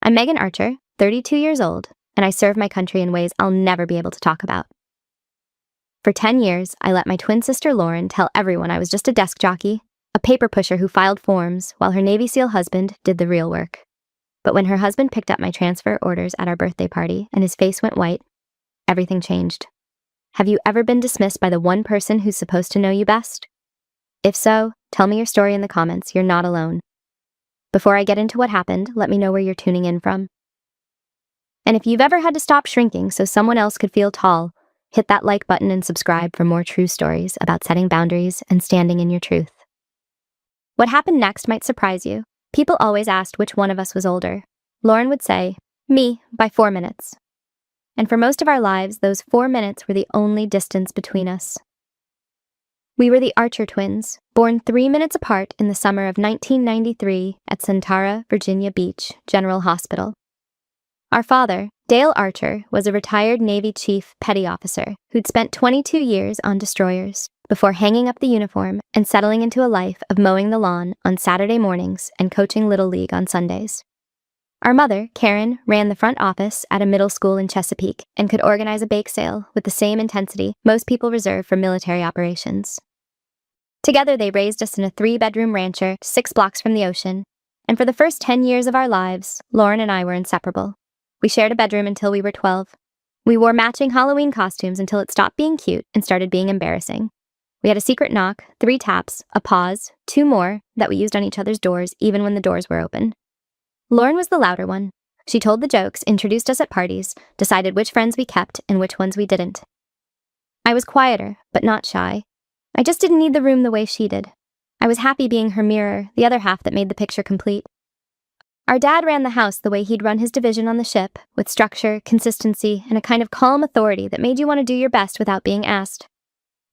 I'm Megan Archer, 32 years old, and I serve my country in ways I'll never be able to talk about. For 10 years, I let my twin sister Lauren tell everyone I was just a desk jockey, a paper pusher who filed forms while her Navy SEAL husband did the real work. But when her husband picked up my transfer orders at our birthday party and his face went white, everything changed. Have you ever been dismissed by the one person who's supposed to know you best? If so, tell me your story in the comments. You're not alone. Before I get into what happened, let me know where you're tuning in from. And if you've ever had to stop shrinking so someone else could feel tall, hit that like button and subscribe for more true stories about setting boundaries and standing in your truth. What happened next might surprise you. People always asked which one of us was older. Lauren would say, me, by 4 minutes. And for most of our lives, those 4 minutes were the only distance between us. We were the Archer twins, born 3 minutes apart in the summer of 1993 at Centara, Virginia Beach General Hospital. Our father, Dale Archer, was a retired Navy Chief Petty Officer who'd spent 22 years on destroyers before hanging up the uniform and settling into a life of mowing the lawn on Saturday mornings and coaching Little League on Sundays. Our mother, Karen, ran the front office at a middle school in Chesapeake and could organize a bake sale with the same intensity most people reserve for military operations. Together, they raised us in a 3-bedroom rancher 6 blocks from the ocean, and for the first 10 years of our lives, Lauren and I were inseparable. We shared a bedroom until we were 12. We wore matching Halloween costumes until it stopped being cute and started being embarrassing. We had a secret knock, 3 taps, a pause, 2 more that we used on each other's doors even when the doors were open. Lauren was the louder one. She told the jokes, introduced us at parties, decided which friends we kept and which ones we didn't. I was quieter, but not shy. I just didn't need the room the way she did. I was happy being her mirror, the other half that made the picture complete. Our dad ran the house the way he'd run his division on the ship, with structure, consistency, and a kind of calm authority that made you want to do your best without being asked.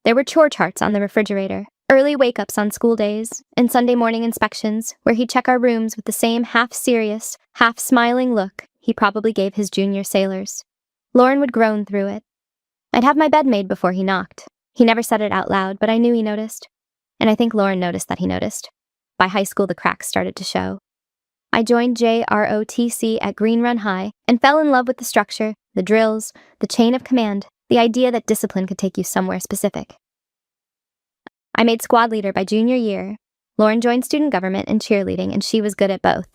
There were chore charts on the refrigerator, early wake-ups on school days, and Sunday morning inspections where he'd check our rooms with the same half-serious, half-smiling look he probably gave his junior sailors. Lauren would groan through it. I'd have my bed made before he knocked. He never said it out loud, but I knew he noticed. And I think Lauren noticed that he noticed. By high school, the cracks started to show. I joined JROTC at Green Run High and fell in love with the structure, the drills, the chain of command, the idea that discipline could take you somewhere specific. I made squad leader by junior year. Lauren joined student government and cheerleading, and she was good at both.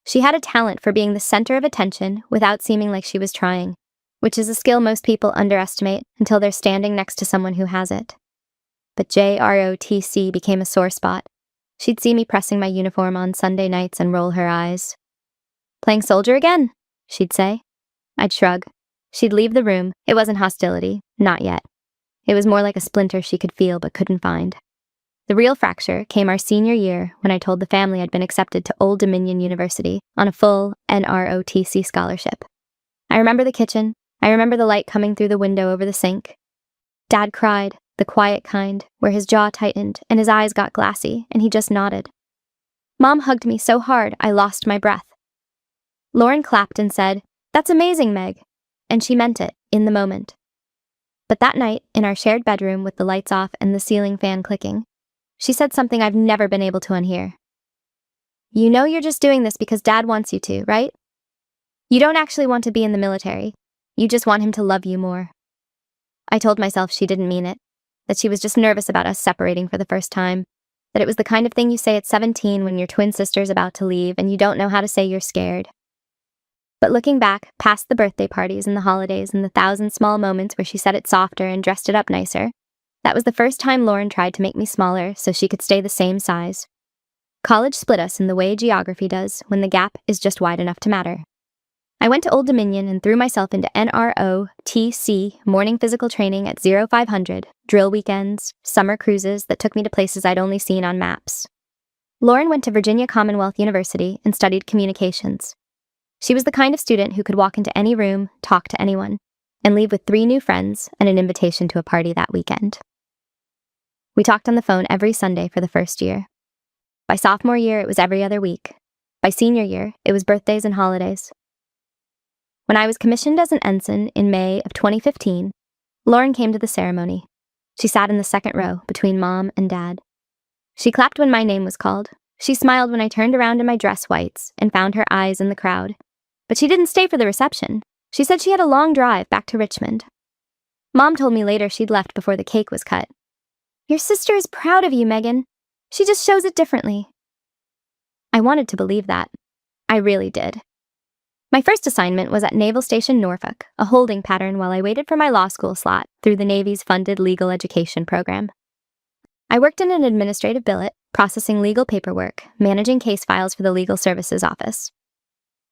She had a talent for being the center of attention without seeming like she was trying, which is a skill most people underestimate until they're standing next to someone who has it. But JROTC became a sore spot. She'd see me pressing my uniform on Sunday nights and roll her eyes. "Playing soldier again?" she'd say. I'd shrug. She'd leave the room. It wasn't hostility. Not yet. It was more like a splinter she could feel but couldn't find. The real fracture came our senior year when I told the family I'd been accepted to Old Dominion University on a full NROTC scholarship. I remember the kitchen. I remember the light coming through the window over the sink. Dad cried, the quiet kind, where his jaw tightened and his eyes got glassy, and he just nodded. Mom hugged me so hard I lost my breath. Lauren clapped and said, "That's amazing, Meg." And she meant it, in the moment. But that night, in our shared bedroom with the lights off and the ceiling fan clicking, she said something I've never been able to unhear. "You know you're just doing this because Dad wants you to, right? You don't actually want to be in the military. You just want him to love you more." I told myself she didn't mean it, that she was just nervous about us separating for the first time, that it was the kind of thing you say at 17 when your twin sister's about to leave and you don't know how to say you're scared. But looking back, past the birthday parties and the holidays and the 1,000 small moments where she said it softer and dressed it up nicer, that was the first time Lauren tried to make me smaller so she could stay the same size. College split us in the way geography does when the gap is just wide enough to matter. I went to Old Dominion and threw myself into NROTC, morning physical training at 0500, drill weekends, summer cruises that took me to places I'd only seen on maps. Lauren went to Virginia Commonwealth University and studied communications. She was the kind of student who could walk into any room, talk to anyone, and leave with 3 new friends and an invitation to a party that weekend. We talked on the phone every Sunday for the first year. By sophomore year, it was every other week. By senior year, it was birthdays and holidays. When I was commissioned as an ensign in May of 2015, Lauren came to the ceremony. She sat in the second row between Mom and Dad. She clapped when my name was called, She smiled when I turned around in my dress whites and found her eyes in the crowd. But she didn't stay for the reception. She said she had a long drive back to Richmond. Mom told me later she'd left before the cake was cut. "Your sister is proud of you, Megan. She just shows it differently." I wanted to believe that. I really did. My first assignment was at Naval Station Norfolk, a holding pattern while I waited for my law school slot through the Navy's funded legal education program. I worked in an administrative billet, processing legal paperwork, managing case files for the Legal Services Office.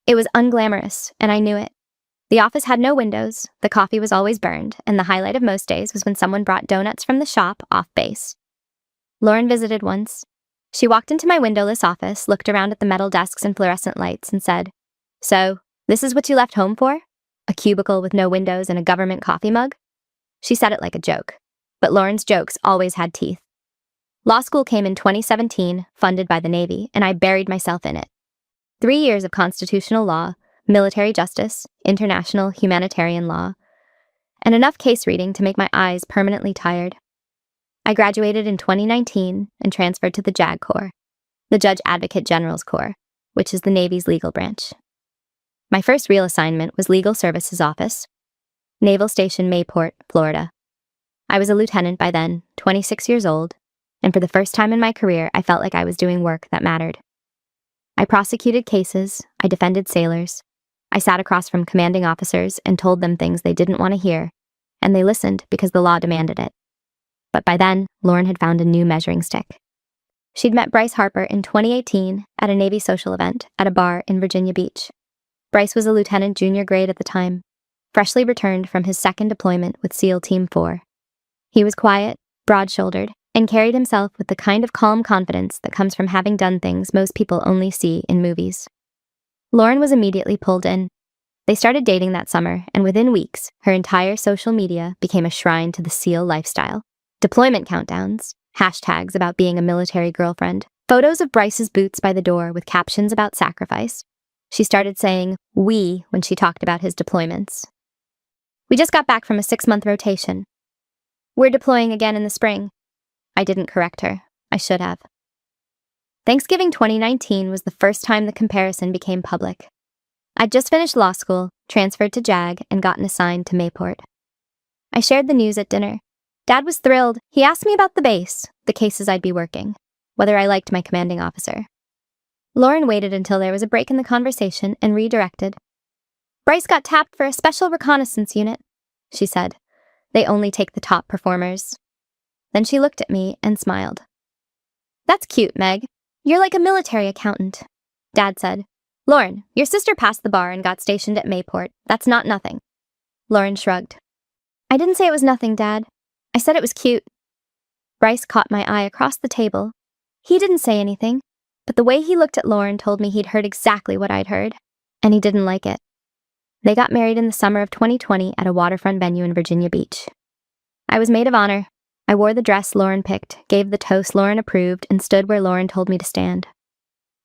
It was unglamorous, and I knew it. The office had no windows, the coffee was always burned, and the highlight of most days was when someone brought donuts from the shop off base. Lauren visited once. She walked into my windowless office, looked around at the metal desks and fluorescent lights, and said, "So, this is what you left home for? A cubicle with no windows and a government coffee mug?" She said it like a joke, but Lauren's jokes always had teeth. Law school came in 2017, funded by the Navy, and I buried myself in it. 3 years of constitutional law, military justice, international humanitarian law, and enough case reading to make my eyes permanently tired. I graduated in 2019 and transferred to the JAG Corps, the Judge Advocate General's Corps, which is the Navy's legal branch. My first real assignment was Legal Services Office, Naval Station Mayport, Florida. I was a lieutenant by then, 26 years old, and for the first time in my career, I felt like I was doing work that mattered. I prosecuted cases, I defended sailors, I sat across from commanding officers and told them things they didn't want to hear, and they listened because the law demanded it. But by then, Lauren had found a new measuring stick. She'd met Bryce Harper in 2018 at a Navy social event at a bar in Virginia Beach. Bryce was a lieutenant junior grade at the time, freshly returned from his second deployment with SEAL Team 4. He was quiet, broad-shouldered, and carried himself with the kind of calm confidence that comes from having done things most people only see in movies. Lauren was immediately pulled in. They started dating that summer, and within weeks, her entire social media became a shrine to the SEAL lifestyle. Deployment countdowns, hashtags about being a military girlfriend, photos of Bryce's boots by the door with captions about sacrifice. She started saying "we" when she talked about his deployments. "We just got back from a 6-month rotation. We're deploying again in the spring." I didn't correct her. I should have. Thanksgiving 2019 was the first time the comparison became public. I'd just finished law school, transferred to JAG, and gotten assigned to Mayport. I shared the news at dinner. Dad was thrilled. He asked me about the base, the cases I'd be working, whether I liked my commanding officer. Lauren waited until there was a break in the conversation and redirected. "Bryce got tapped for a special reconnaissance unit," she said. "They only take the top performers." Then she looked at me and smiled. "That's cute, Meg. You're like a military accountant." Dad said, "Lauren, your sister passed the bar and got stationed at Mayport. That's not nothing." Lauren shrugged. "I didn't say it was nothing, Dad. I said it was cute." Bryce caught my eye across the table. He didn't say anything, but the way he looked at Lauren told me he'd heard exactly what I'd heard, and he didn't like it. They got married in the summer of 2020 at a waterfront venue in Virginia Beach. I was maid of honor. I wore the dress Lauren picked, gave the toast Lauren approved, and stood where Lauren told me to stand.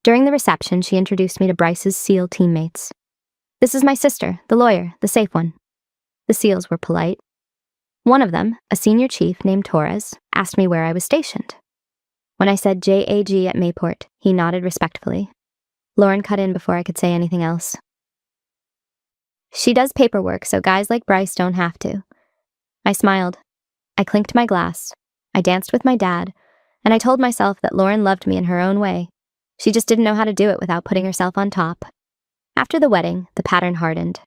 During the reception, she introduced me to Bryce's SEAL teammates. "This is my sister, the lawyer, the safe one." The SEALs were polite. One of them, a senior chief named Torres, asked me where I was stationed. When I said JAG at Mayport, he nodded respectfully. Lauren cut in before I could say anything else. "She does paperwork so guys like Bryce don't have to." I smiled. I clinked my glass. I danced with my dad, and I told myself that Lauren loved me in her own way. She just didn't know how to do it without putting herself on top. After the wedding, the pattern hardened.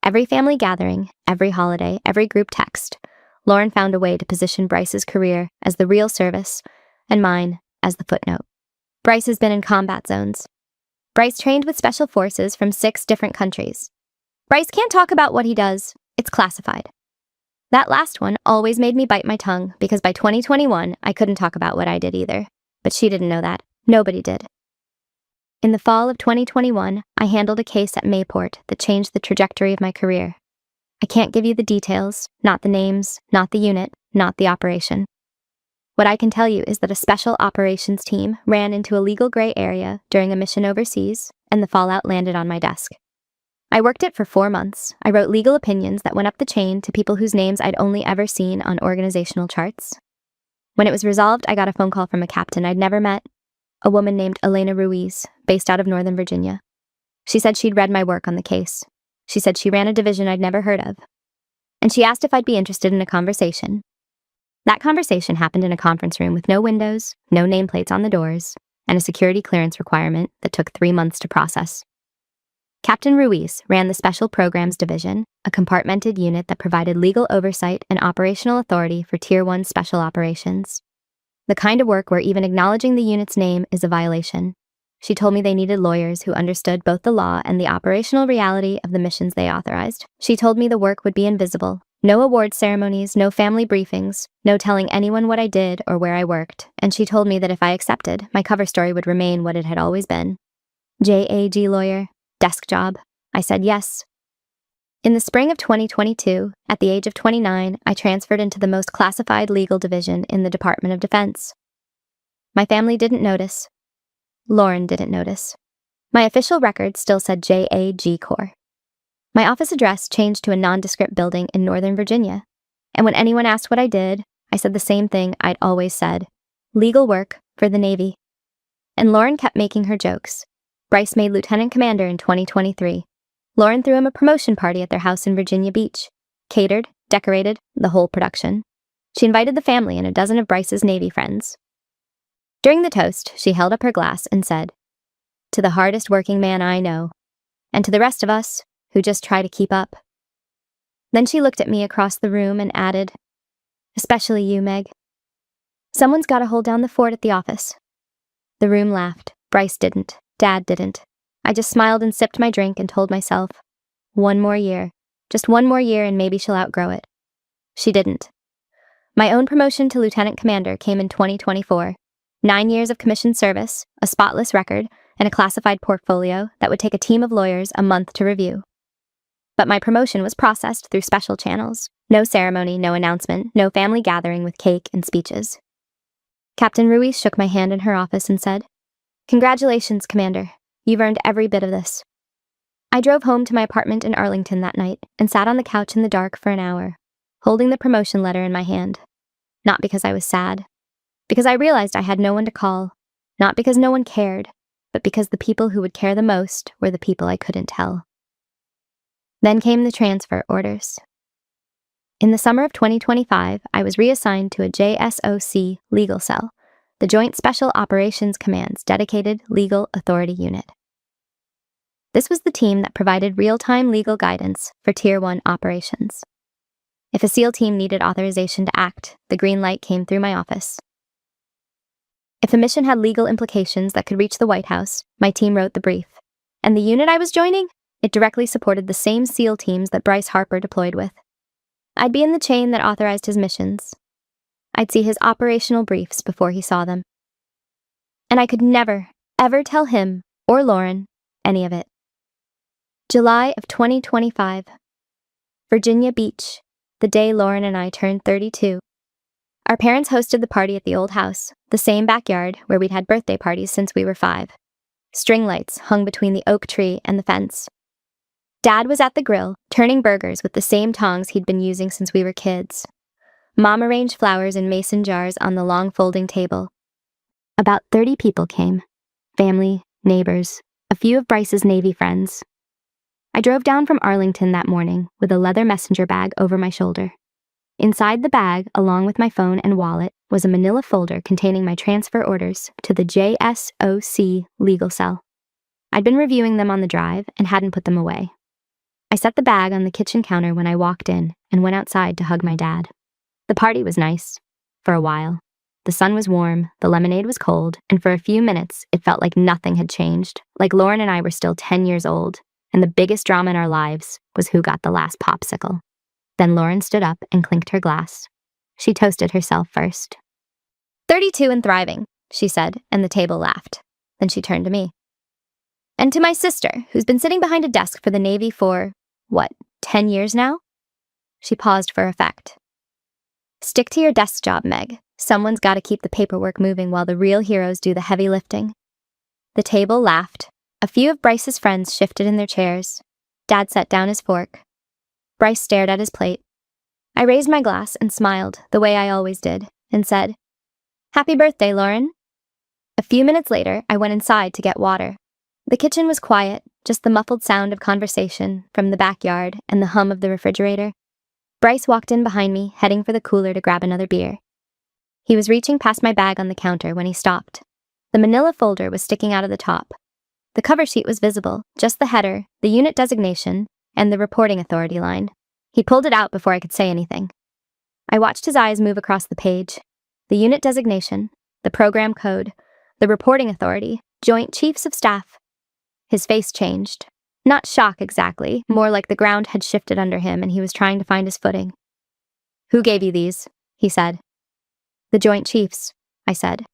Every family gathering, every holiday, every group text, Lauren found a way to position Bryce's career as the real service and mine as the footnote. Bryce has been in combat zones. Bryce trained with special forces from 6 different countries. Bryce can't talk about what he does. It's classified. That last one always made me bite my tongue because by 2021, I couldn't talk about what I did either. But she didn't know that. Nobody did. In the fall of 2021, I handled a case at Mayport that changed the trajectory of my career. I can't give you the details, not the names, not the unit, not the operation. What I can tell you is that a special operations team ran into a legal gray area during a mission overseas, and the fallout landed on my desk. I worked it for 4 months. I wrote legal opinions that went up the chain to people whose names I'd only ever seen on organizational charts. When it was resolved, I got a phone call from a captain I'd never met. a woman named Elena Ruiz, based out of Northern Virginia. She said she'd read my work on the case. She said she ran a division I'd never heard of. And she asked if I'd be interested in a conversation. That conversation happened in a conference room with no windows, no nameplates on the doors, and a security clearance requirement that took 3 months to process. Captain Ruiz ran the Special Programs Division, a compartmented unit that provided legal oversight and operational authority for Tier 1 special operations. The kind of work where even acknowledging the unit's name is a violation. She told me they needed lawyers who understood both the law and the operational reality of the missions they authorized. She told me the work would be invisible. No award ceremonies, no family briefings, no telling anyone what I did or where I worked, and she told me that if I accepted, my cover story would remain what it had always been. JAG lawyer, desk job. I said yes. In the spring of 2022, at the age of 29, I transferred into the most classified legal division in the Department of Defense. My family didn't notice. Lauren didn't notice. My official record still said JAG Corps. My office address changed to a nondescript building in Northern Virginia, and when anyone asked what I did, I said the same thing I'd always said: legal work for the Navy. And Lauren kept making her jokes. Bryce made lieutenant commander in 2023. Lauren threw him a promotion party at their house in Virginia Beach. Catered, decorated, the whole production. She invited the family and a dozen of Bryce's Navy friends. During the toast, she held up her glass and said, "To the hardest working man I know, and to the rest of us who just try to keep up." Then she looked at me across the room and added, "Especially you, Meg. Someone's got to hold down the fort at the office." The room laughed. Bryce didn't. Dad didn't. I just smiled and sipped my drink and told myself, 1 more year. Just 1 more year and maybe she'll outgrow it. She didn't. My own promotion to lieutenant commander came in 2024. 9 years of commissioned service, a spotless record, and a classified portfolio that would take a team of lawyers a month to review. But my promotion was processed through special channels. No ceremony, no announcement, no family gathering with cake and speeches. Captain Ruiz shook my hand in her office and said, "Congratulations, Commander. You've earned every bit of this." I drove home to my apartment in Arlington that night and sat on the couch in the dark for an hour, holding the promotion letter in my hand. Not because I was sad. Because I realized I had no one to call. Not because no one cared, but because the people who would care the most were the people I couldn't tell. Then came the transfer orders. In the summer of 2025, I was reassigned to a JSOC legal cell, the Joint Special Operations Command's dedicated legal authority unit. This was the team that provided real-time legal guidance for Tier 1 operations. If a SEAL team needed authorization to act, the green light came through my office. If a mission had legal implications that could reach the White House, my team wrote the brief. And the unit I was joining? It directly supported the same SEAL teams that Bryce Harper deployed with. I'd be in the chain that authorized his missions. I'd see his operational briefs before he saw them. And I could never, ever tell him, or Lauren, any of it. July of 2025. Virginia Beach, the day Lauren and I turned 32. Our parents hosted the party at the old house, the same backyard where we'd had birthday parties since we were 5. String lights hung between the oak tree and the fence. Dad was at the grill, turning burgers with the same tongs he'd been using since we were kids. Mom arranged flowers in mason jars on the long folding table. About 30 people came. Family, neighbors, a few of Bryce's Navy friends. I drove down from Arlington that morning with a leather messenger bag over my shoulder. Inside the bag, along with my phone and wallet, was a manila folder containing my transfer orders to the JSOC legal cell. I'd been reviewing them on the drive and hadn't put them away. I set the bag on the kitchen counter when I walked in and went outside to hug my dad. The party was nice. For a while. The sun was warm, the lemonade was cold, and for a few minutes it felt like nothing had changed, like Lauren and I were still 10 years old, and the biggest drama in our lives was who got the last popsicle. Then Lauren stood up and clinked her glass. She toasted herself first. 32 and thriving, she said, and the table laughed. Then she turned to me. And to my sister, who's been sitting behind a desk for the Navy for, 10 years now? She paused for effect. Stick to your desk job, Meg. Someone's got to keep the paperwork moving while the real heroes do the heavy lifting. The table laughed. A few of Bryce's friends shifted in their chairs. Dad set down his fork. Bryce stared at his plate. I raised my glass and smiled, the way I always did, and said, "Happy birthday, Lauren." A few minutes later, I went inside to get water. The kitchen was quiet, just the muffled sound of conversation from the backyard and the hum of the refrigerator. Bryce walked in behind me, heading for the cooler to grab another beer. He was reaching past my bag on the counter when he stopped. The manila folder was sticking out of the top. The cover sheet was visible, just the header, the unit designation, and the reporting authority line. He pulled it out before I could say anything. I watched his eyes move across the page. The unit designation, the program code, the reporting authority, Joint Chiefs of Staff. His face changed. Not shock exactly, more like the ground had shifted under him and he was trying to find his footing. "Who gave you these?" he said. "The Joint Chiefs," I said.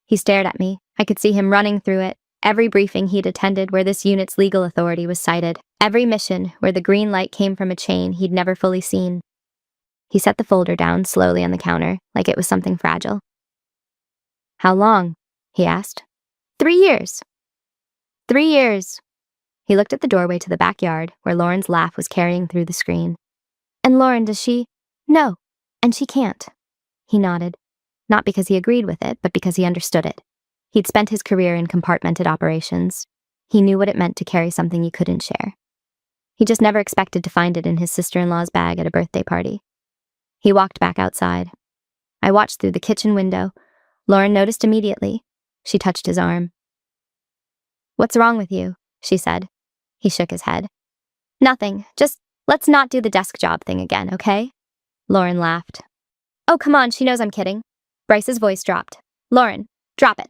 He stared at me. I could see him running through it. Every briefing he'd attended where this unit's legal authority was cited. Every mission where the green light came from a chain he'd never fully seen. He set the folder down slowly on the counter, like it was something fragile. "How long?" he asked. 3 years. 3 years. He looked at the doorway to the backyard, where Lauren's laugh was carrying through the screen. "And Lauren, does she?" "No, and she can't." He nodded. Not because he agreed with it, but because he understood it. He'd spent his career in compartmented operations. He knew what it meant to carry something you couldn't share. He just never expected to find it in his sister-in-law's bag at a birthday party. He walked back outside. I watched through the kitchen window. Lauren noticed immediately. She touched his arm. "What's wrong with you?" she said. He shook his head. "Nothing. Just let's not do the desk job thing again, okay?" Lauren laughed. "Oh, come on, she knows I'm kidding." Bryce's voice dropped. "Lauren, drop it."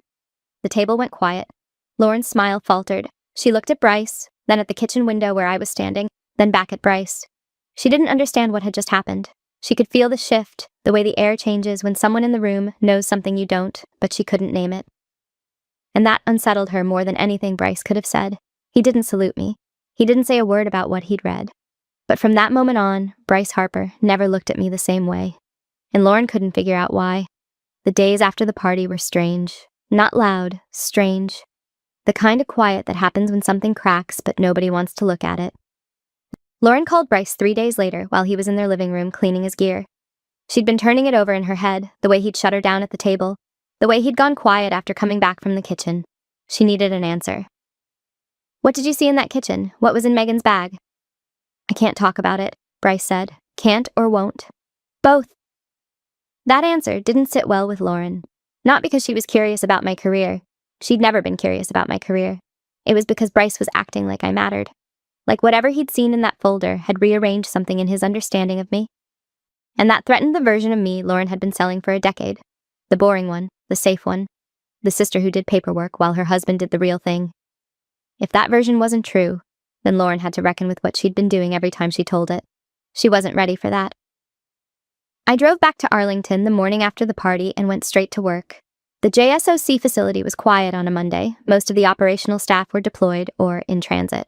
The table went quiet. Lauren's smile faltered. She looked at Bryce, then at the kitchen window where I was standing, then back at Bryce. She didn't understand what had just happened. She could feel the shift, the way the air changes when someone in the room knows something you don't, but she couldn't name it. And that unsettled her more than anything Bryce could have said. He didn't salute me. He didn't say a word about what he'd read. But from that moment on, Bryce Harper never looked at me the same way. And Lauren couldn't figure out why. The days after the party were strange. Not loud, strange. The kind of quiet that happens when something cracks but nobody wants to look at it. Lauren called Bryce 3 days later while he was in their living room cleaning his gear. She'd been turning it over in her head, the way he'd shut her down at the table, the way he'd gone quiet after coming back from the kitchen. She needed an answer. "What did you see in that kitchen? What was in Megan's bag?" "I can't talk about it," Bryce said. "Can't or won't." "Both." That answer didn't sit well with Lauren. Not because she was curious about my career. She'd never been curious about my career. It was because Bryce was acting like I mattered. Like whatever he'd seen in that folder had rearranged something in his understanding of me. And that threatened the version of me Lauren had been selling for a decade. The boring one, the safe one. The sister who did paperwork while her husband did the real thing. If that version wasn't true, then Lauren had to reckon with what she'd been doing every time she told it. She wasn't ready for that. I drove back to Arlington the morning after the party and went straight to work. The JSOC facility was quiet on a Monday. Most of the operational staff were deployed or in transit.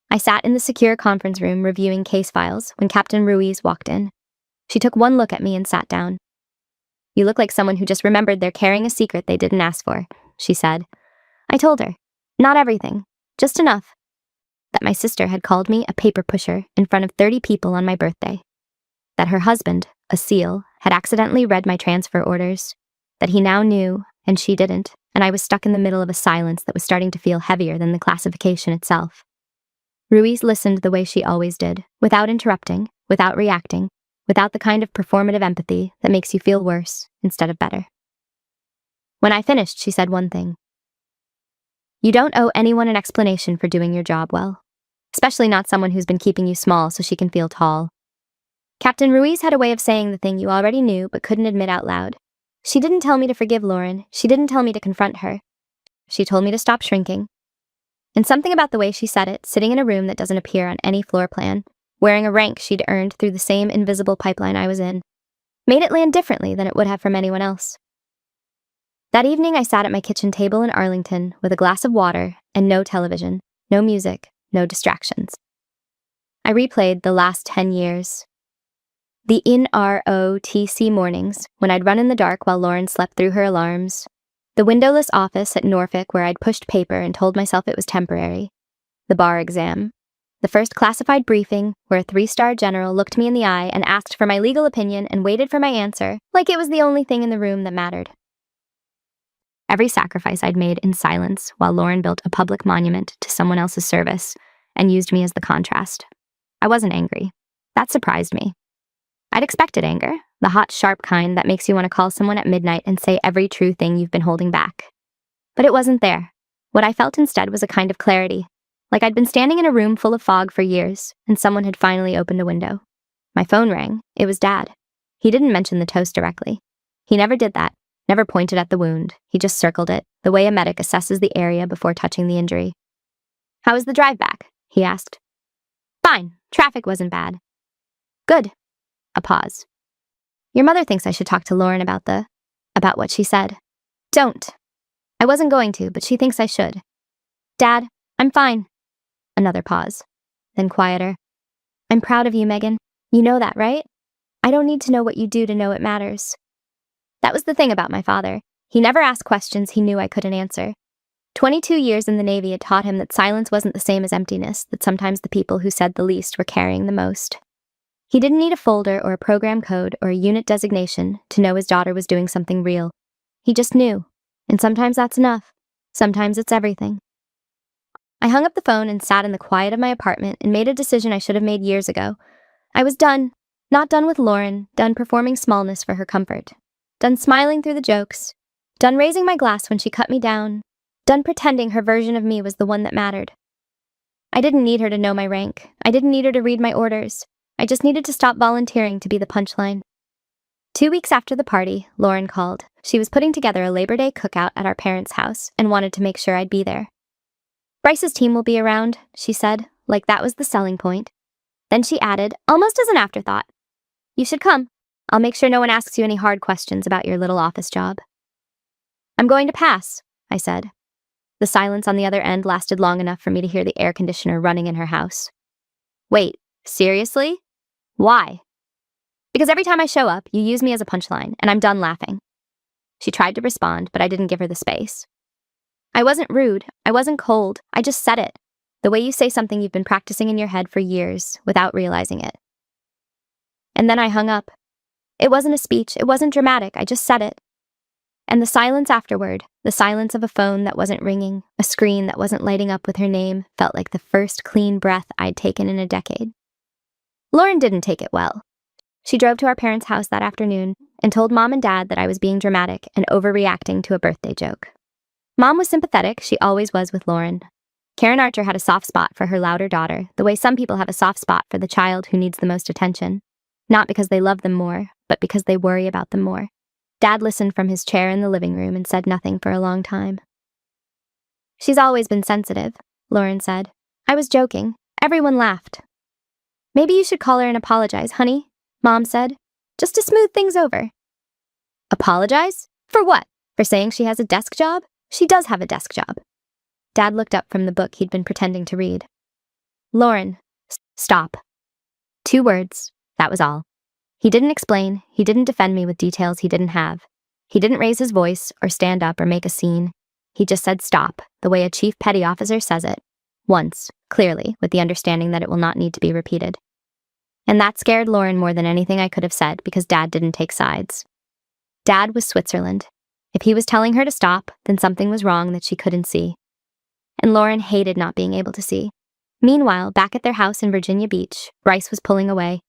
I sat in the secure conference room reviewing case files when Captain Ruiz walked in. She took one look at me and sat down. "You look like someone who just remembered they're carrying a secret they didn't ask for," she said. I told her. Not everything. Just enough. That my sister had called me a paper pusher in front of 30 people on my birthday. That her husband, a SEAL, had accidentally read my transfer orders. That he now knew, and she didn't, and I was stuck in the middle of a silence that was starting to feel heavier than the classification itself. Ruiz listened the way she always did, without interrupting, without reacting, without the kind of performative empathy that makes you feel worse instead of better. When I finished, she said one thing. "You don't owe anyone an explanation for doing your job well, especially not someone who's been keeping you small so she can feel tall." Captain Ruiz had a way of saying the thing you already knew but couldn't admit out loud. She didn't tell me to forgive Lauren. She didn't tell me to confront her. She told me to stop shrinking. And something about the way she said it, sitting in a room that doesn't appear on any floor plan, wearing a rank she'd earned through the same invisible pipeline I was in, made it land differently than it would have from anyone else. That evening I sat at my kitchen table in Arlington with a glass of water and no television, no music, no distractions. I replayed the last 10 years. The in-ROTC mornings, when I'd run in the dark while Lauren slept through her alarms. The windowless office at Norfolk where I'd pushed paper and told myself it was temporary. The bar exam. The first classified briefing where a 3-star general looked me in the eye and asked for my legal opinion and waited for my answer like it was the only thing in the room that mattered. every sacrifice I'd made in silence while Lauren built a public monument to someone else's service and used me as the contrast. I wasn't angry. That surprised me. I'd expected anger, the hot, sharp kind that makes you want to call someone at midnight and say every true thing you've been holding back. But it wasn't there. What I felt instead was a kind of clarity, like I'd been standing in a room full of fog for years, and someone had finally opened a window. My phone rang. It was Dad. He didn't mention the toast directly. He never did that, never pointed at the wound. He just circled it, the way a medic assesses the area before touching the injury. "How was the drive back?" he asked. "Fine. Traffic wasn't bad." "Good." A pause. "Your mother thinks I should talk to Lauren about what she said." "Don't." "I wasn't going to, but she thinks I should." "Dad, I'm fine." Another pause. Then quieter. "I'm proud of you, Megan. You know that, right? I don't need to know what you do to know it matters." That was the thing about my father. He never asked questions he knew I couldn't answer. 22 years in the Navy had taught him that silence wasn't the same as emptiness, that sometimes the people who said the least were carrying the most. He didn't need a folder or a program code or a unit designation to know his daughter was doing something real. He just knew. And sometimes that's enough. Sometimes it's everything. I hung up the phone and sat in the quiet of my apartment and made a decision I should have made years ago. I was done. Not done with Lauren, done performing smallness for her comfort. Done smiling through the jokes. Done raising my glass when she cut me down. Done pretending her version of me was the one that mattered. I didn't need her to know my rank. I didn't need her to read my orders. I just needed to stop volunteering to be the punchline. 2 weeks after the party, Lauren called. She was putting together a Labor Day cookout at our parents' house and wanted to make sure I'd be there. "Bryce's team will be around," she said, like that was the selling point. Then she added, almost as an afterthought, "You should come. I'll make sure no one asks you any hard questions about your little office job." "I'm going to pass," I said. The silence on the other end lasted long enough for me to hear the air conditioner running in her house. "Wait, seriously? Why?" "Because every time I show up, you use me as a punchline, and I'm done laughing." She tried to respond, but I didn't give her the space. I wasn't rude. I wasn't cold. I just said it. The way you say something you've been practicing in your head for years without realizing it. And then I hung up. It wasn't a speech. It wasn't dramatic. I just said it. And the silence afterward, the silence of a phone that wasn't ringing, a screen that wasn't lighting up with her name, felt like the first clean breath I'd taken in a decade. Lauren didn't take it well. She drove to our parents' house that afternoon and told Mom and Dad that I was being dramatic and overreacting to a birthday joke. Mom was sympathetic, she always was with Lauren. Karen Archer had a soft spot for her louder daughter, the way some people have a soft spot for the child who needs the most attention. Not because they love them more, but because they worry about them more. Dad listened from his chair in the living room and said nothing for a long time. "She's always been sensitive," Lauren said. I was joking. Everyone laughed. "Maybe you should call her and apologize, honey," Mom said. "Just to smooth things over." "Apologize? For what? For saying she has a desk job? She does have a desk job." Dad looked up from the book he'd been pretending to read. "Lauren, stop." 2 words. That was all. He didn't explain. He didn't defend me with details he didn't have. He didn't raise his voice or stand up or make a scene. He just said stop, the way a chief petty officer says it. Once, clearly, with the understanding that it will not need to be repeated. And that scared Lauren more than anything I could have said because Dad didn't take sides. Dad was Switzerland. If he was telling her to stop, then something was wrong that she couldn't see. And Lauren hated not being able to see. Meanwhile, back at their house in Virginia Beach, Bryce was pulling away.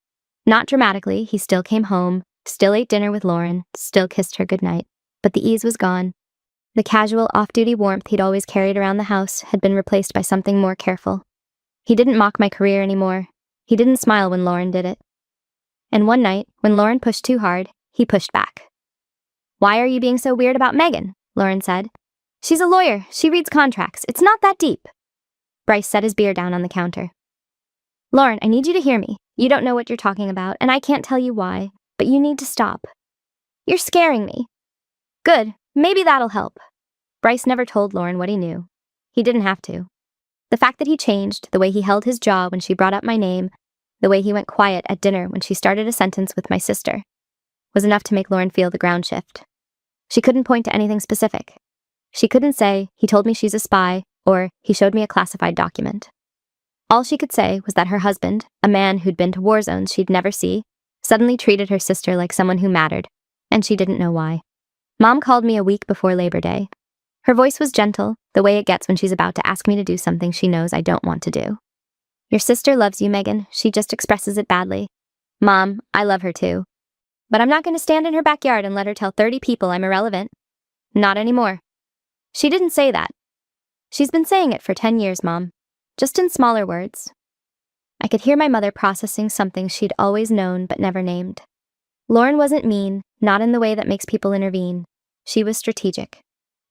Not dramatically, he still came home, still ate dinner with Lauren, still kissed her goodnight. But the ease was gone. The casual, off-duty warmth he'd always carried around the house had been replaced by something more careful. He didn't mock my career anymore. He didn't smile when Lauren did it. And one night, when Lauren pushed too hard, he pushed back. "Why are you being so weird about Megan?" Lauren said. "She's a lawyer. She reads contracts. It's not that deep." Bryce set his beer down on the counter. "Lauren, I need you to hear me. You don't know what you're talking about, and I can't tell you why, but you need to stop. You're scaring me." "Good. Maybe that'll help." Bryce never told Lauren what he knew. He didn't have to. The fact that he changed, the way he held his jaw when she brought up my name, the way he went quiet at dinner when she started a sentence with my sister, was enough to make Lauren feel the ground shift. She couldn't point to anything specific. She couldn't say, "He told me she's a spy," or "He showed me a classified document." All she could say was that her husband, a man who'd been to war zones she'd never see, suddenly treated her sister like someone who mattered, and she didn't know why. Mom called me a week before Labor Day. Her voice was gentle, the way it gets when she's about to ask me to do something she knows I don't want to do. Your sister loves you, Megan. She just expresses it badly. Mom, I love her too. But I'm not going to stand in her backyard and let her tell 30 people I'm irrelevant. Not anymore. She didn't say that. She's been saying it for 10 years, Mom. Just in smaller words. I could hear my mother processing something she'd always known but never named. Lauren wasn't mean, not in the way that makes people intervene. She was strategic.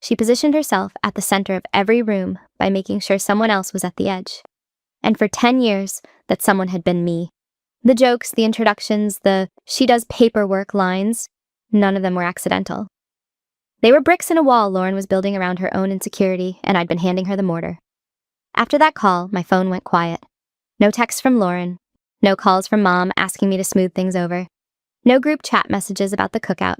She positioned herself at the center of every room by making sure someone else was at the edge. And for 10 years, that someone had been me. The jokes, the introductions, the "she does paperwork" lines, none of them were accidental. They were bricks in a wall Lauren was building around her own insecurity, and I'd been handing her the mortar. After that call, my phone went quiet. No texts from Lauren. No calls from Mom asking me to smooth things over. No group chat messages about the cookout.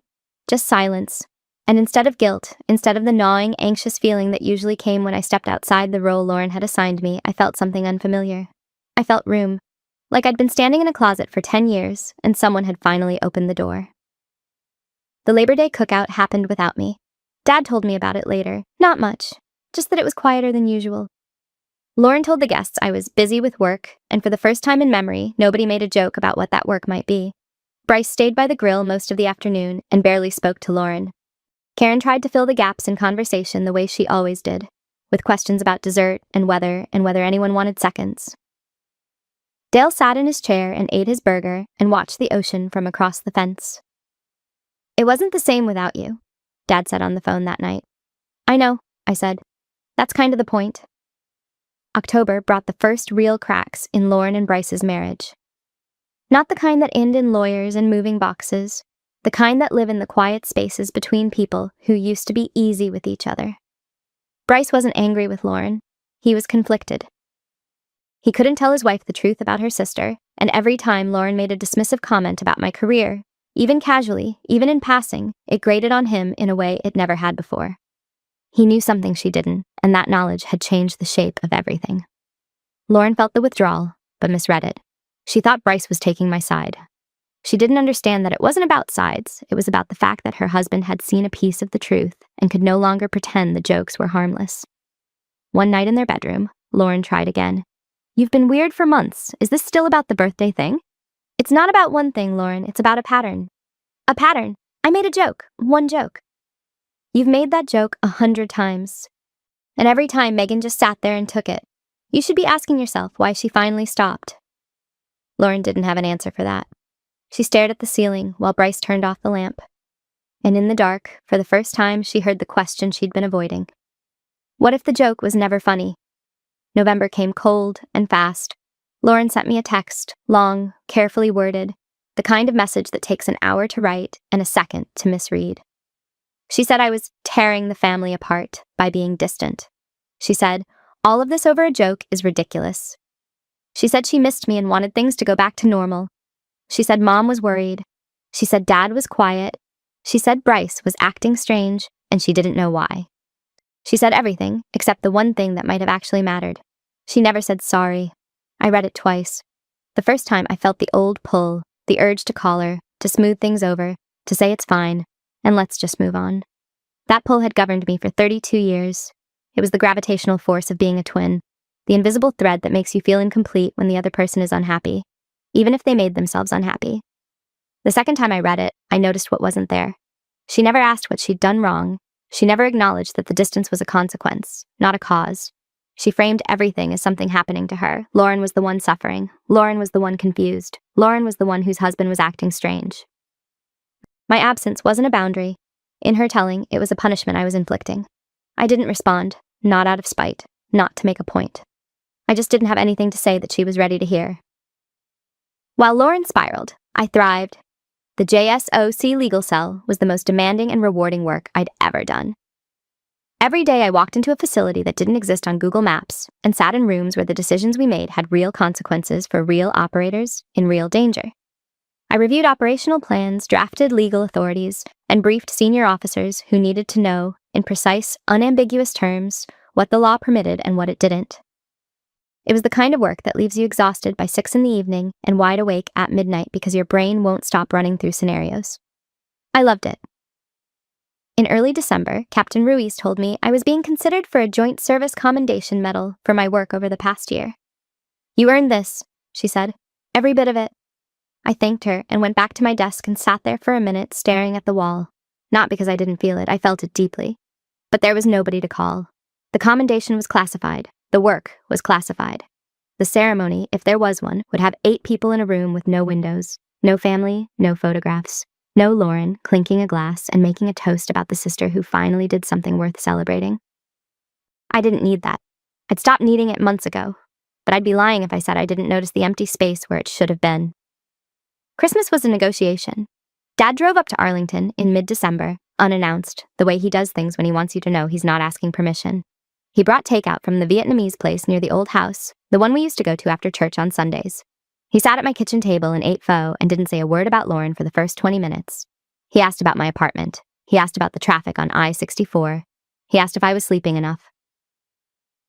Just silence. And instead of guilt, instead of the gnawing, anxious feeling that usually came when I stepped outside the role Lauren had assigned me, I felt something unfamiliar. I felt room. Like I'd been standing in a closet for 10 years, and someone had finally opened the door. The Labor Day cookout happened without me. Dad told me about it later. Not much. Just that it was quieter than usual. Lauren told the guests I was busy with work, and for the first time in memory, nobody made a joke about what that work might be. Bryce stayed by the grill most of the afternoon and barely spoke to Lauren. Karen tried to fill the gaps in conversation the way she always did, with questions about dessert and whether anyone wanted seconds. Dale sat in his chair and ate his burger and watched the ocean from across the fence. It wasn't the same without you, Dad said on the phone that night. I know, I said. That's kind of the point. October brought the first real cracks in Lauren and Bryce's marriage. Not the kind that end in lawyers and moving boxes, the kind that live in the quiet spaces between people who used to be easy with each other. Bryce wasn't angry with Lauren. He was conflicted. He couldn't tell his wife the truth about her sister, and every time Lauren made a dismissive comment about my career, even casually, even in passing, it grated on him in a way it never had before. He knew something she didn't, and that knowledge had changed the shape of everything. Lauren felt the withdrawal, but misread it. She thought Bryce was taking my side. She didn't understand that it wasn't about sides, it was about the fact that her husband had seen a piece of the truth and could no longer pretend the jokes were harmless. One night in their bedroom, Lauren tried again. You've been weird for months. Is this still about the birthday thing? It's not about one thing, Lauren. It's about a pattern. A pattern. I made a joke. One joke. You've made that joke 100 times. And every time Megan just sat there and took it. You should be asking yourself why she finally stopped. Lauren didn't have an answer for that. She stared at the ceiling while Bryce turned off the lamp. And in the dark, for the first time, she heard the question she'd been avoiding. What if the joke was never funny? November came cold and fast. Lauren sent me a text, long, carefully worded, the kind of message that takes an hour to write and a second to misread. She said I was tearing the family apart by being distant. She said, all of this over a joke is ridiculous. She said she missed me and wanted things to go back to normal. She said Mom was worried. She said Dad was quiet. She said Bryce was acting strange, and she didn't know why. She said everything, except the one thing that might have actually mattered. She never said sorry. I read it twice. The first time I felt the old pull, the urge to call her, to smooth things over, to say it's fine, and let's just move on. That pull had governed me for 32 years. It was the gravitational force of being a twin, the invisible thread that makes you feel incomplete when the other person is unhappy, even if they made themselves unhappy. The second time I read it, I noticed what wasn't there. She never asked what she'd done wrong. She never acknowledged that the distance was a consequence, not a cause. She framed everything as something happening to her. Lauren was the one suffering. Lauren was the one confused. Lauren was the one whose husband was acting strange. My absence wasn't a boundary. In her telling, it was a punishment I was inflicting. I didn't respond, not out of spite, not to make a point. I just didn't have anything to say that she was ready to hear. While Lauren spiraled, I thrived. The JSOC legal cell was the most demanding and rewarding work I'd ever done. Every day I walked into a facility that didn't exist on Google Maps and sat in rooms where the decisions we made had real consequences for real operators in real danger. I reviewed operational plans, drafted legal authorities, and briefed senior officers who needed to know, in precise, unambiguous terms, what the law permitted and what it didn't. It was the kind of work that leaves you exhausted by 6 p.m. and wide awake at midnight because your brain won't stop running through scenarios. I loved it. In early December, Captain Ruiz told me I was being considered for a Joint Service Commendation Medal for my work over the past year. "You earned this," she said. "Every bit of it." I thanked her and went back to my desk and sat there for a minute staring at the wall. Not because I didn't feel it, I felt it deeply. But there was nobody to call. The commendation was classified. The work was classified. The ceremony, if there was one, would have 8 people in a room with no windows, no family, no photographs, no Lauren clinking a glass and making a toast about the sister who finally did something worth celebrating. I didn't need that. I'd stopped needing it months ago, but I'd be lying if I said I didn't notice the empty space where it should have been. Christmas was a negotiation. Dad drove up to Arlington in mid-December, unannounced, the way he does things when he wants you to know he's not asking permission. He brought takeout from the Vietnamese place near the old house, the one we used to go to after church on Sundays. He sat at my kitchen table and ate pho and didn't say a word about Lauren for the first 20 minutes. He asked about my apartment. He asked about the traffic on I-64. He asked if I was sleeping enough.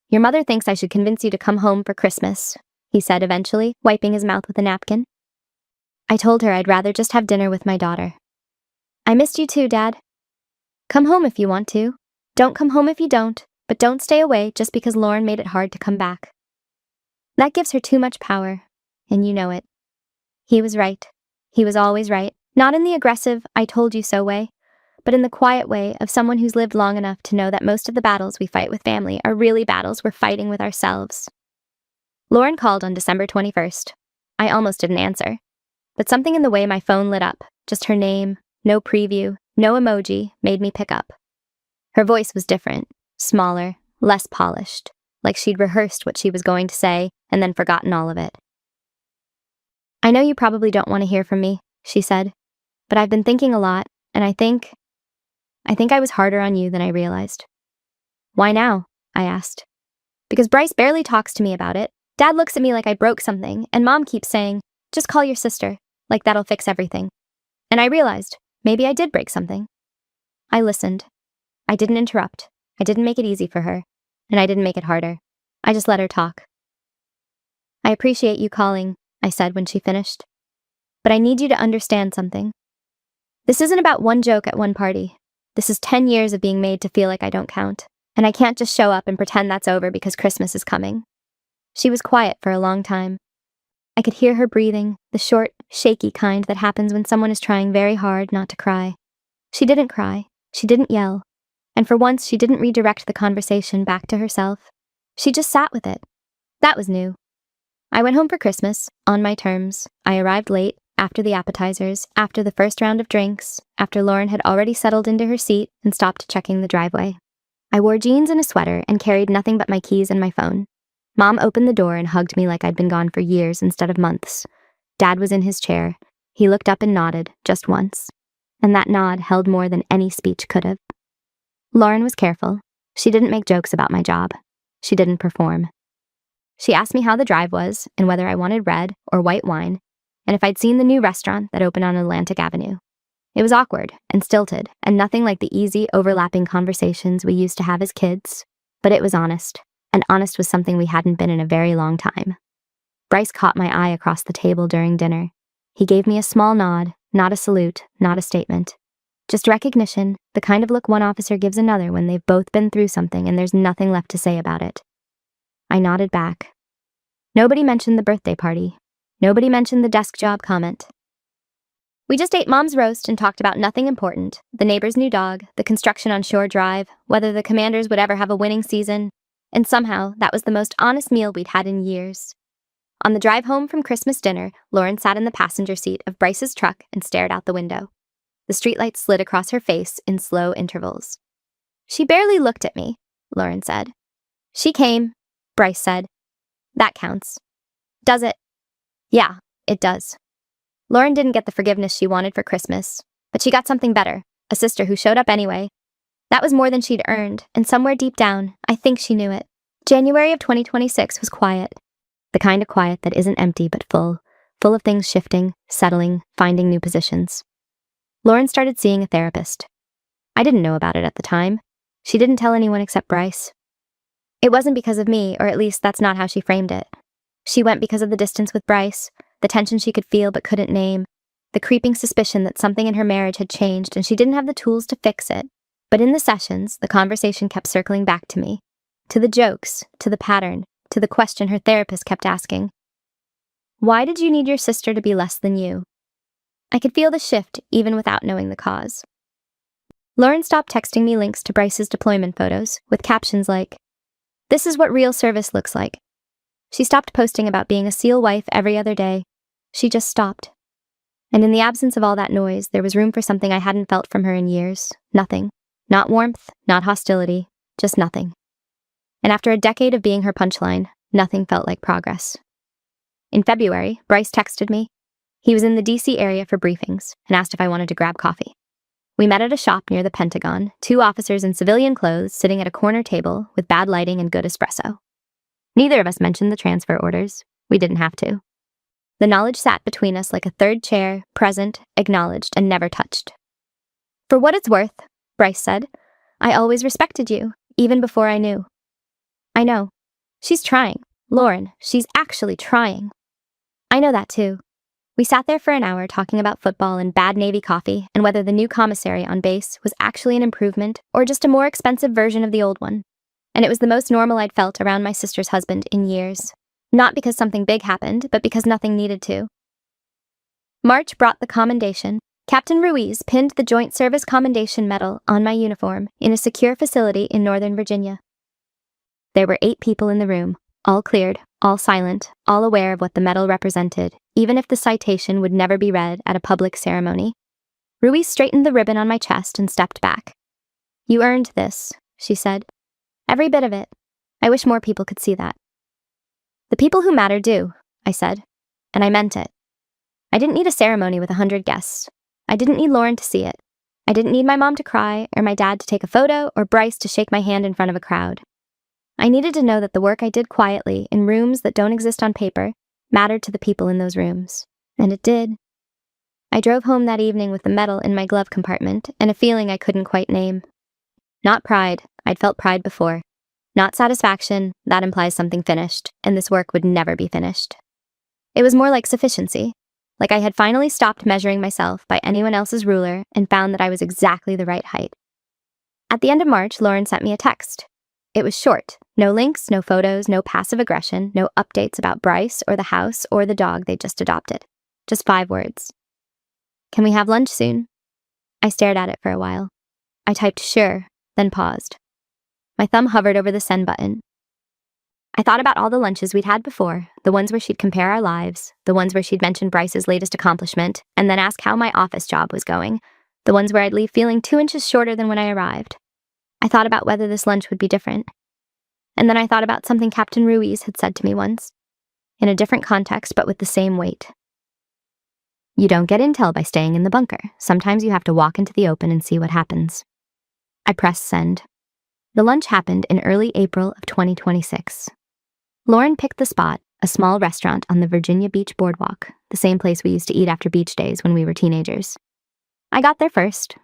"Your mother thinks I should convince you to come home for Christmas," he said eventually, wiping his mouth with a napkin. I told her I'd rather just have dinner with my daughter. "I missed you too, Dad. Come home if you want to. Don't come home if you don't, but don't stay away just because Lauren made it hard to come back. That gives her too much power, and you know it." He was right. He was always right, not in the aggressive, "I told you so" way, but in the quiet way of someone who's lived long enough to know that most of the battles we fight with family are really battles we're fighting with ourselves. Lauren called on December 21st. I almost didn't answer. But something in the way my phone lit up, just her name, no preview, no emoji, made me pick up. Her voice was different, smaller, less polished, like she'd rehearsed what she was going to say and then forgotten all of it. "I know you probably don't want to hear from me," she said, "but I've been thinking a lot, and I think I was harder on you than I realized." "Why now?" I asked. "Because Bryce barely talks to me about it. Dad looks at me like I broke something, and Mom keeps saying, 'Just call your sister,' like that'll fix everything. And I realized, maybe I did break something." I listened. I didn't interrupt. I didn't make it easy for her, and I didn't make it harder. I just let her talk. "I appreciate you calling," I said when she finished. "But I need you to understand something. This isn't about one joke at one party. This is 10 years of being made to feel like I don't count, and I can't just show up and pretend that's over because Christmas is coming." She was quiet for a long time. I could hear her breathing, the short, shaky kind that happens when someone is trying very hard not to cry. She didn't cry. She didn't yell. And for once, she didn't redirect the conversation back to herself. She just sat with it. That was new. I went home for Christmas, on my terms. I arrived late, after the appetizers, after the first round of drinks, after Lauren had already settled into her seat and stopped checking the driveway. I wore jeans and a sweater and carried nothing but my keys and my phone. Mom opened the door and hugged me like I'd been gone for years instead of months. Dad was in his chair. He looked up and nodded, just once. And that nod held more than any speech could have. Lauren was careful. She didn't make jokes about my job. She didn't perform. She asked me how the drive was and whether I wanted red or white wine, and if I'd seen the new restaurant that opened on Atlantic Avenue. It was awkward and stilted and nothing like the easy, overlapping conversations we used to have as kids, but it was honest. And honest was something we hadn't been in a very long time. Bryce caught my eye across the table during dinner. He gave me a small nod, not a salute, not a statement. Just recognition, the kind of look one officer gives another when they've both been through something and there's nothing left to say about it. I nodded back. Nobody mentioned the birthday party. Nobody mentioned the desk job comment. We just ate Mom's roast and talked about nothing important, the neighbor's new dog, the construction on Shore Drive, whether the Commanders would ever have a winning season, and somehow that was the most honest meal we'd had in years. On the drive home from Christmas dinner, Lauren sat in the passenger seat of Bryce's truck and stared out the window. The streetlight slid across her face in slow intervals. "She barely looked at me," Lauren said. "She came," Bryce said. "That counts." "Does it?" "Yeah, it does." Lauren didn't get the forgiveness she wanted for Christmas, but she got something better, a sister who showed up anyway. That was more than she'd earned, and somewhere deep down, I think she knew it. January of 2026 was quiet. The kind of quiet that isn't empty but full of things shifting, settling, finding new positions. Lauren started seeing a therapist. I didn't know about it at the time. She didn't tell anyone except Bryce. It wasn't because of me, or at least that's not how she framed it. She went because of the distance with Bryce, the tension she could feel but couldn't name, the creeping suspicion that something in her marriage had changed and she didn't have the tools to fix it. But in the sessions, the conversation kept circling back to me, to the jokes, to the pattern, to the question her therapist kept asking. Why did you need your sister to be less than you? I could feel the shift even without knowing the cause. Lauren stopped texting me links to Bryce's deployment photos, with captions like, "This is what real service looks like." She stopped posting about being a SEAL wife every other day. She just stopped. And in the absence of all that noise, there was room for something I hadn't felt from her in years. Nothing. Not warmth, not hostility, just nothing. And after a decade of being her punchline, nothing felt like progress. In February, Bryce texted me. He was in the DC area for briefings and asked if I wanted to grab coffee. We met at a shop near the Pentagon, 2 officers in civilian clothes sitting at a corner table with bad lighting and good espresso. Neither of us mentioned the transfer orders. We didn't have to. The knowledge sat between us like a third chair, present, acknowledged, and never touched. "For what it's worth," Bryce said, "I always respected you, even before I knew." I know. She's trying. Lauren, she's actually trying. I know that too. We sat there for an hour talking about football and bad Navy coffee and whether the new commissary on base was actually an improvement or just a more expensive version of the old one. And it was the most normal I'd felt around my sister's husband in years. Not because something big happened, but because nothing needed to. March brought the commendation. Captain Ruiz pinned the Joint Service Commendation Medal on my uniform in a secure facility in Northern Virginia. There were 8 people in the room, all cleared, all silent, all aware of what the medal represented, even if the citation would never be read at a public ceremony. Ruiz straightened the ribbon on my chest and stepped back. "You earned this," she said. "Every bit of it. I wish more people could see that." "The people who matter do," I said, and I meant it. I didn't need a ceremony with 100 guests. I didn't need Lauren to see it. I didn't need my mom to cry, or my dad to take a photo, or Bryce to shake my hand in front of a crowd. I needed to know that the work I did quietly, in rooms that don't exist on paper, mattered to the people in those rooms. And it did. I drove home that evening with the medal in my glove compartment and a feeling I couldn't quite name. Not pride, I'd felt pride before. Not satisfaction, that implies something finished, and this work would never be finished. It was more like sufficiency, like I had finally stopped measuring myself by anyone else's ruler and found that I was exactly the right height. At the end of March, Lauren sent me a text. It was short. No links, no photos, no passive aggression, no updates about Bryce or the house or the dog they'd just adopted. Just 5 words. "Can we have lunch soon?" I stared at it for a while. I typed sure, then paused. My thumb hovered over the send button. I thought about all the lunches we'd had before, the ones where she'd compare our lives, the ones where she'd mention Bryce's latest accomplishment, and then ask how my office job was going, the ones where I'd leave feeling 2 inches shorter than when I arrived. I thought about whether this lunch would be different. And then I thought about something Captain Ruiz had said to me once, in a different context but with the same weight. "You don't get intel by staying in the bunker. Sometimes you have to walk into the open and see what happens." I pressed send. The lunch happened in early April of 2026. Lauren picked the spot, a small restaurant on the Virginia Beach boardwalk, the same place we used to eat after beach days when we were teenagers. I got there first.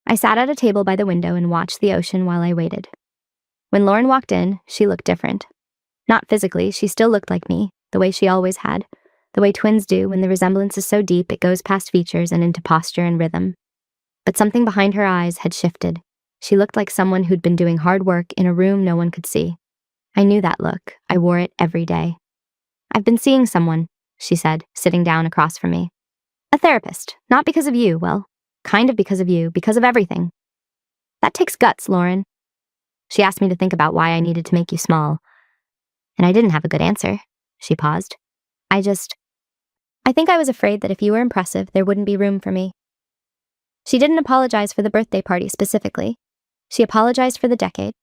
I sat at a table by the window and watched the ocean while I waited. When Lauren walked in, she looked different. Not physically, she still looked like me, the way she always had, the way twins do when the resemblance is so deep it goes past features and into posture and rhythm. But something behind her eyes had shifted. She looked like someone who'd been doing hard work in a room no one could see. I knew that look. I wore it every day. "I've been seeing someone," she said, sitting down across from me. "A therapist. Not because of you, well, kind of because of you, because of everything." "That takes guts, Lauren." She asked me to think about why I needed to make you small. And I didn't have a good answer. She paused. I think I was afraid that if you were impressive, there wouldn't be room for me. She didn't apologize for the birthday party specifically. She apologized for the decade.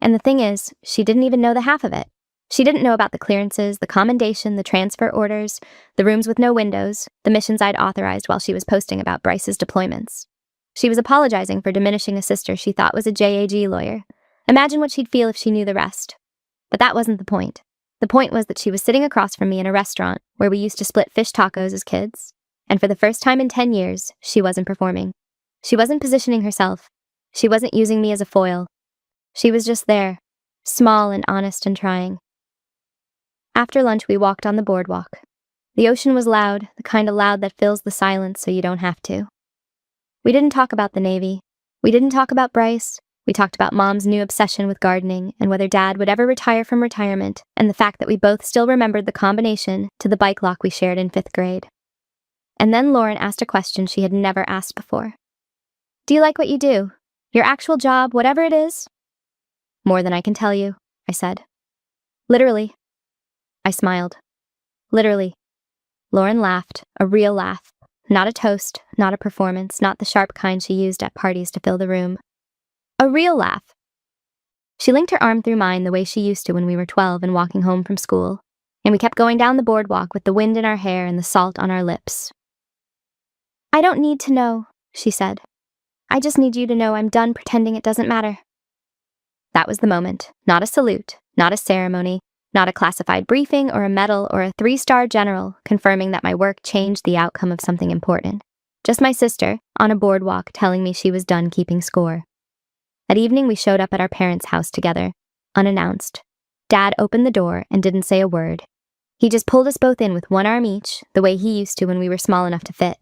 And the thing is, she didn't even know the half of it. She didn't know about the clearances, the commendation, the transfer orders, the rooms with no windows, the missions I'd authorized while she was posting about Bryce's deployments. She was apologizing for diminishing a sister she thought was a JAG lawyer. Imagine what she'd feel if she knew the rest. But that wasn't the point. The point was that she was sitting across from me in a restaurant where we used to split fish tacos as kids. And for the first time in 10 years, she wasn't performing. She wasn't positioning herself. She wasn't using me as a foil. She was just there, small and honest and trying. After lunch, we walked on the boardwalk. The ocean was loud, the kind of loud that fills the silence so you don't have to. We didn't talk about the Navy. We didn't talk about Bryce. We talked about Mom's new obsession with gardening and whether Dad would ever retire from retirement and the fact that we both still remembered the combination to the bike lock we shared in 5th grade. And then Lauren asked a question she had never asked before. Do you like what you do? Your actual job, whatever it is? More than I can tell you, I said. Literally. I smiled. Literally. Lauren laughed, a real laugh. Not a toast, not a performance, not the sharp kind she used at parties to fill the room. A real laugh. She linked her arm through mine the way she used to when we were 12 and walking home from school, and we kept going down the boardwalk with the wind in our hair and the salt on our lips. I don't need to know, she said. I just need you to know I'm done pretending it doesn't matter. That was the moment. Not a salute, not a ceremony, not a classified briefing or a medal or a 3-star general confirming that my work changed the outcome of something important. Just my sister, on a boardwalk, telling me she was done keeping score. That evening we showed up at our parents' house together, unannounced. Dad opened the door and didn't say a word. He just pulled us both in with one arm each, the way he used to when we were small enough to fit.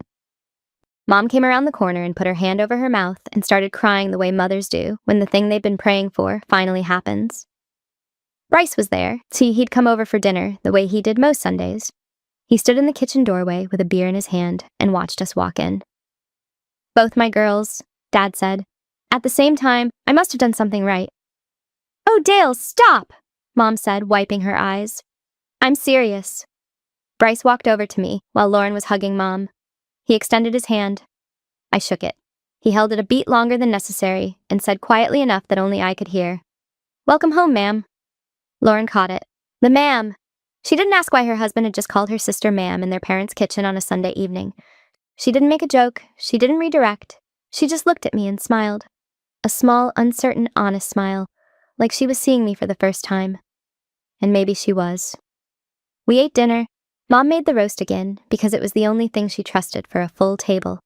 Mom came around the corner and put her hand over her mouth and started crying the way mothers do when the thing they've been praying for finally happens. Bryce was there. See, he'd come over for dinner the way he did most Sundays. He stood in the kitchen doorway with a beer in his hand and watched us walk in. Both my girls, Dad said. At the same time, I must have done something right. Oh, Dale, stop, Mom said, wiping her eyes. I'm serious. Bryce walked over to me while Lauren was hugging Mom. He extended his hand. I shook it. He held it a beat longer than necessary and said quietly enough that only I could hear. Welcome home, ma'am. Lauren caught it. The ma'am. She didn't ask why her husband had just called her sister ma'am in their parents' kitchen on a Sunday evening. She didn't make a joke. She didn't redirect. She just looked at me and smiled. A small, uncertain, honest smile, like she was seeing me for the first time. And maybe she was. We ate dinner. Mom made the roast again because it was the only thing she trusted for a full table.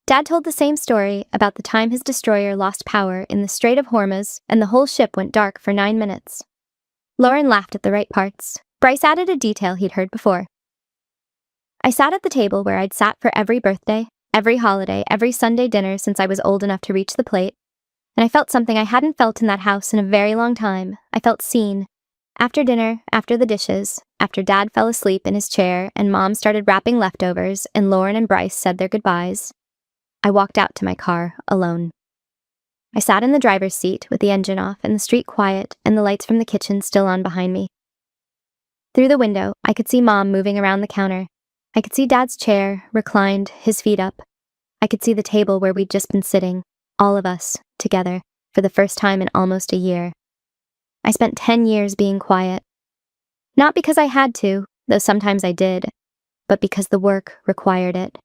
Dad told the same story about the time his destroyer lost power in the Strait of Hormuz and the whole ship went dark for 9 minutes. Lauren laughed at the right parts. Bryce added a detail he'd heard before. I sat at the table where I'd sat for every birthday, every holiday, every Sunday dinner since I was old enough to reach the plate, and I felt something I hadn't felt in that house in a very long time. I felt seen. After dinner, after the dishes, after Dad fell asleep in his chair and Mom started wrapping leftovers and Lauren and Bryce said their goodbyes, I walked out to my car, alone. I sat in the driver's seat with the engine off and the street quiet and the lights from the kitchen still on behind me. Through the window, I could see Mom moving around the counter. I could see Dad's chair, reclined, his feet up. I could see the table where we'd just been sitting, all of us, together, for the first time in almost a year. I spent 10 years being quiet. Not because I had to, though sometimes I did, but because the work required it.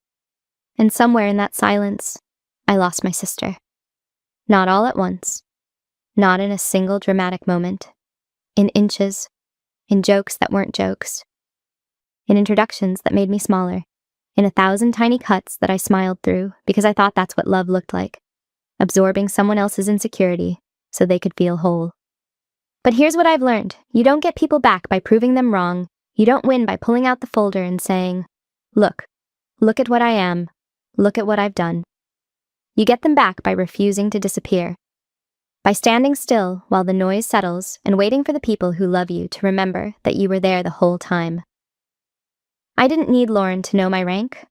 And somewhere in that silence, I lost my sister. Not all at once. Not in a single dramatic moment. In inches. In jokes that weren't jokes. In introductions that made me smaller. In 1,000 tiny cuts that I smiled through because I thought that's what love looked like. Absorbing someone else's insecurity so they could feel whole. But here's what I've learned. You don't get people back by proving them wrong. You don't win by pulling out the folder and saying, look at what I am. Look at what I've done. You get them back by refusing to disappear. By standing still while the noise settles and waiting for the people who love you to remember that you were there the whole time. I didn't need Lauren to know my rank.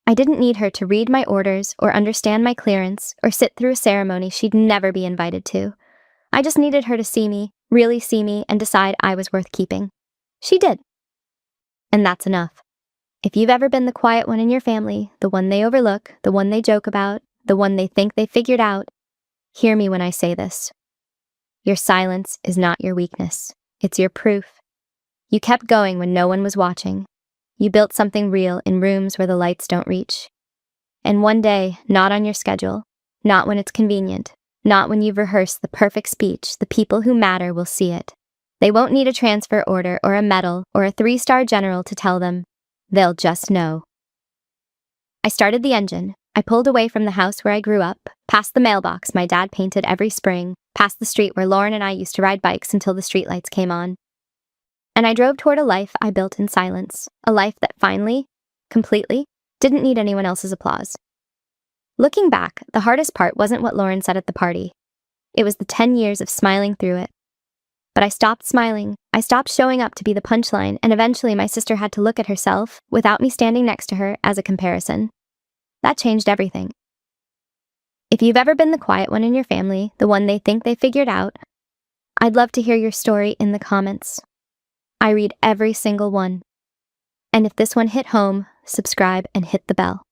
I didn't need her to read my orders or understand my clearance or sit through a ceremony she'd never be invited to. I just needed her to see me, really see me, and decide I was worth keeping. She did. And that's enough. If you've ever been the quiet one in your family, the one they overlook, the one they joke about, the one they think they figured out, hear me when I say this. Your silence is not your weakness. It's your proof. You kept going when no one was watching. You built something real in rooms where the lights don't reach. And one day, not on your schedule, not when it's convenient, not when you've rehearsed the perfect speech, the people who matter will see it. They won't need a transfer order or a medal or a 3-star general to tell them. They'll just know. I started the engine. I pulled away from the house where I grew up, past the mailbox my dad painted every spring, past the street where Lauren and I used to ride bikes until the streetlights came on. And I drove toward a life I built in silence, a life that finally, completely, didn't need anyone else's applause. Looking back, the hardest part wasn't what Lauren said at the party. It was the 10 years of smiling through it. But I stopped smiling, I stopped showing up to be the punchline, and eventually my sister had to look at herself, without me standing next to her, as a comparison. That changed everything. If you've ever been the quiet one in your family, the one they think they figured out, I'd love to hear your story in the comments. I read every single one. And if this one hit home, subscribe and hit the bell.